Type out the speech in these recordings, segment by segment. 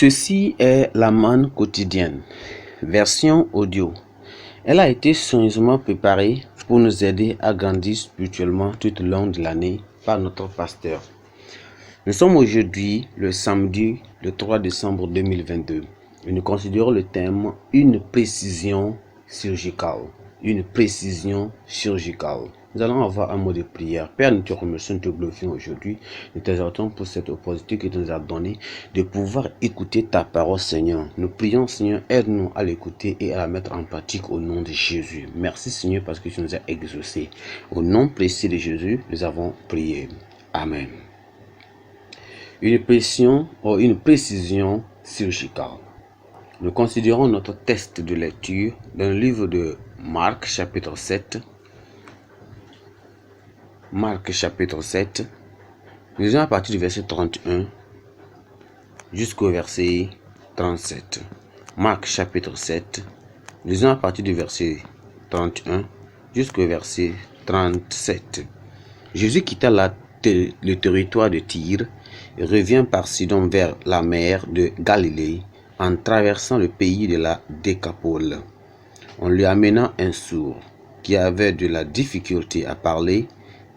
Ceci est la manne quotidienne, version audio. Elle a été soigneusement préparée pour nous aider à grandir spirituellement tout au long de l'année par notre pasteur. Nous sommes aujourd'hui le samedi, le 3 décembre 2022 et nous considérons le thème « Une précision chirurgicale ». Une précision chirurgicale. Nous allons avoir un mot de prière. Père, nous te remercions, nous te glorifions aujourd'hui. Nous t'exaltons pour cette opportunité que tu nous as donnée de pouvoir écouter ta parole, Seigneur. Nous prions, Seigneur, aide-nous à l'écouter et à la mettre en pratique au nom de Jésus. Merci, Seigneur, parce que tu nous as exaucés. Au nom précieux de Jésus, nous avons prié. Amen. Une précision chirurgicale. Nous considérons notre texte de lecture dans le livre de Marc chapitre 7. Marc chapitre 7. Nous lisons à partir du verset 31 jusqu'au verset 37. Marc chapitre 7. Nous lisons à partir du verset 31 jusqu'au verset 37. Jésus quitta le territoire de Tyr et revient par Sidon vers la mer de Galilée en traversant le pays de la Décapole. On lui amena un sourd qui avait de la difficulté à parler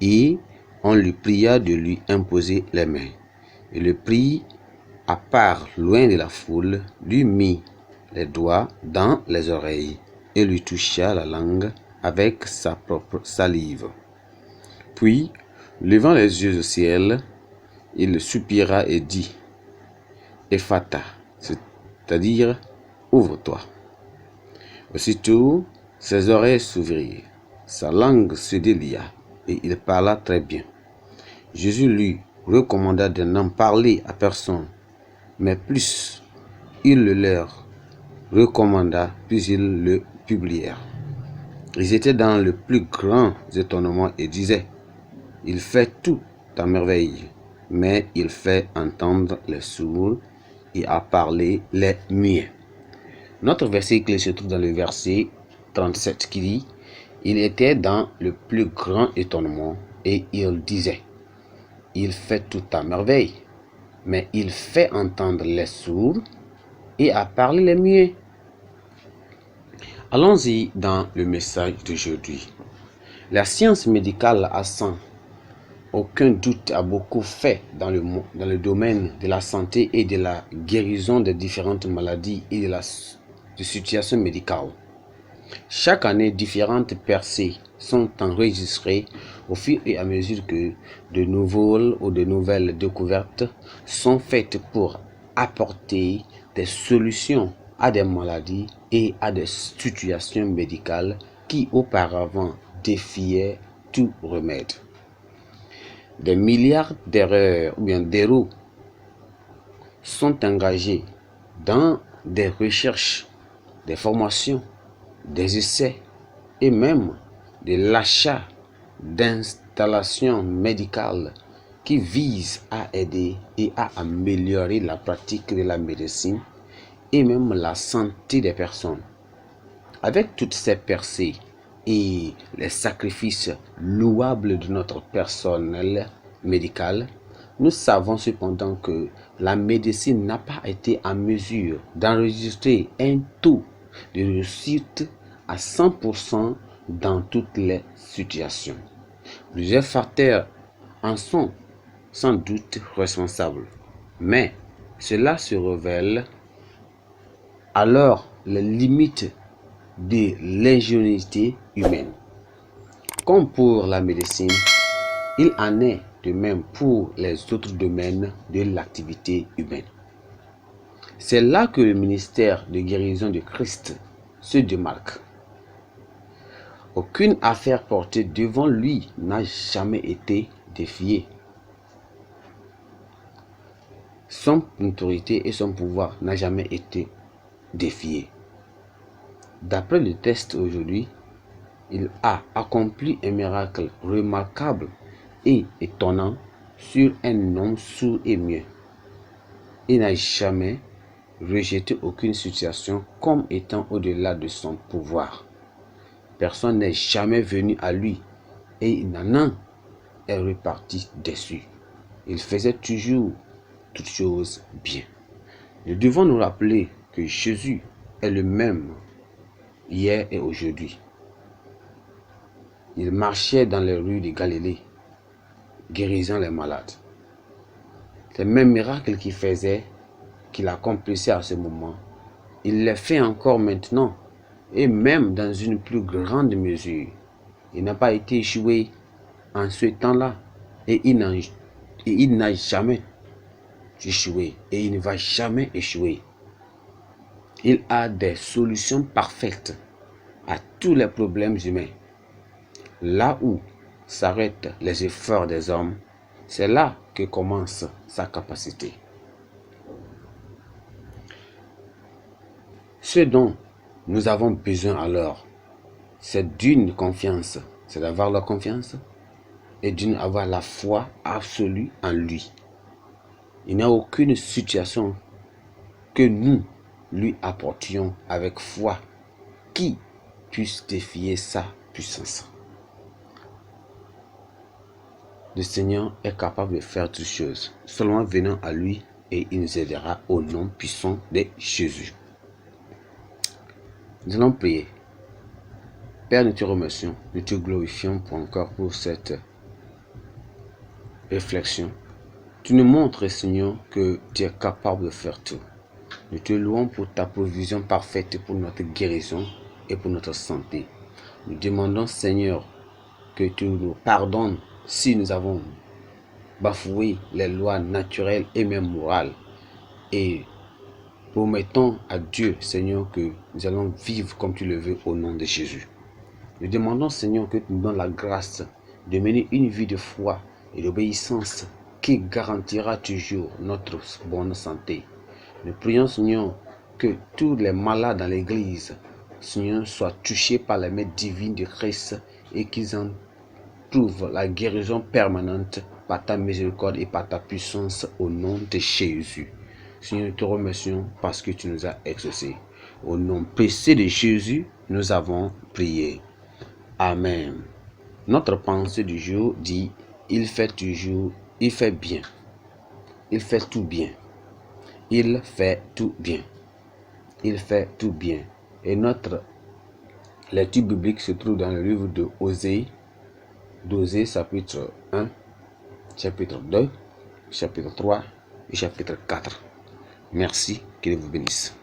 et on lui pria de lui imposer les mains. Il le prit à part loin de la foule, lui mit les doigts dans les oreilles et lui toucha la langue avec sa propre salive. Puis, levant les yeux au ciel, il soupira et dit « Ephata », c'est-à-dire « Ouvre-toi ». Aussitôt, ses oreilles s'ouvrirent, sa langue se délia et il parla très bien. Jésus lui recommanda de n'en parler à personne, mais plus il le leur recommanda, plus ils le publièrent. Ils étaient dans le plus grand étonnement et disaient « Il fait tout à merveille, mais il fait entendre les sourds et à parler les muets. » Notre verset clé se trouve dans le verset 37 qui dit « Il était dans le plus grand étonnement et il disait « Il fait tout à merveille, mais il fait entendre les sourds et à parler les muets. » Allons-y dans le message d'aujourd'hui. La science médicale a sans aucun doute a beaucoup fait dans le domaine de la santé et de la guérison des différentes maladies et de situations médicales. Chaque année, différentes percées sont enregistrées au fur et à mesure que de nouvelles découvertes sont faites pour apporter des solutions à des maladies et à des situations médicales qui auparavant défiaient tout remède. Des milliards d'euros sont engagés dans des recherches, des formations, des essais et même de l'achat d'installations médicales qui visent à aider et à améliorer la pratique de la médecine et même la santé des personnes. Avec toutes ces percées et les sacrifices louables de notre personnel médical, nous savons cependant que la médecine n'a pas été en mesure d'enregistrer un taux de réussite à 100% dans toutes les situations. Plusieurs facteurs en sont sans doute responsables, mais cela se révèle alors les limites de l'ingéniosité humaine. Comme pour la médecine, il en est de même pour les autres domaines de l'activité humaine. C'est là que le ministère de guérison de Christ se démarque. Aucune affaire portée devant lui n'a jamais été défiée. Son autorité et son pouvoir n'a jamais été défié. D'après le texte aujourd'hui, il a accompli un miracle remarquable et étonnant sur un homme sourd et muet. Il n'a jamais rejeté aucune situation comme étant au-delà de son pouvoir. Personne n'est jamais venu à lui et il n'en est reparti déçu. Il faisait toujours toutes choses bien. Nous devons nous rappeler que Jésus est le même hier et aujourd'hui. Il marchait dans les rues de Galilée, guérissant les malades. Les mêmes miracles qu'il faisait, qu'il accomplissait à ce moment, il les fait encore maintenant, et même dans une plus grande mesure. Il n'a pas été échoué en ce temps-là, et il n'a jamais échoué, et il ne va jamais échouer. Il a des solutions parfaites à tous les problèmes humains. Là où s'arrêtent les efforts des hommes, c'est là que commence sa capacité. Ce dont nous avons besoin alors, c'est d'une confiance, c'est d'avoir la confiance et d'avoir la foi absolue en lui. Il n'y a aucune situation que nous lui apportions avec foi qui puisse défier sa puissance. Le Seigneur est capable de faire toutes choses, seulement venant à lui et il nous aidera au nom puissant de Jésus. Nous allons prier. Père, nous te remercions, nous te glorifions pour cette réflexion. Tu nous montres, Seigneur, que tu es capable de faire tout. Nous te louons pour ta provision parfaite pour notre guérison et pour notre santé. Nous demandons, Seigneur, que tu nous pardonnes si nous avons bafoué les lois naturelles et même morales. Et promettons à Dieu, Seigneur, que nous allons vivre comme tu le veux au nom de Jésus. Nous demandons, Seigneur, que tu nous donnes la grâce de mener une vie de foi et d'obéissance qui garantira toujours notre bonne santé. Nous prions, Seigneur, que tous les malades dans l'Église, Seigneur, soient touchés par la main divine de Christ et qu'ils en trouvent la guérison permanente par ta miséricorde et par ta puissance au nom de Jésus. Seigneur, nous te remercions parce que tu nous as exaucés. Au nom précieux de Jésus, nous avons prié. Amen. Notre pensée du jour dit, il fait bien. Il fait tout bien. Il fait tout bien. Il fait tout bien. Et notre lecture biblique se trouve dans le livre de Osée, chapitre 1, chapitre 2, chapitre 3 et chapitre 4. Merci, que Dieu vous bénisse.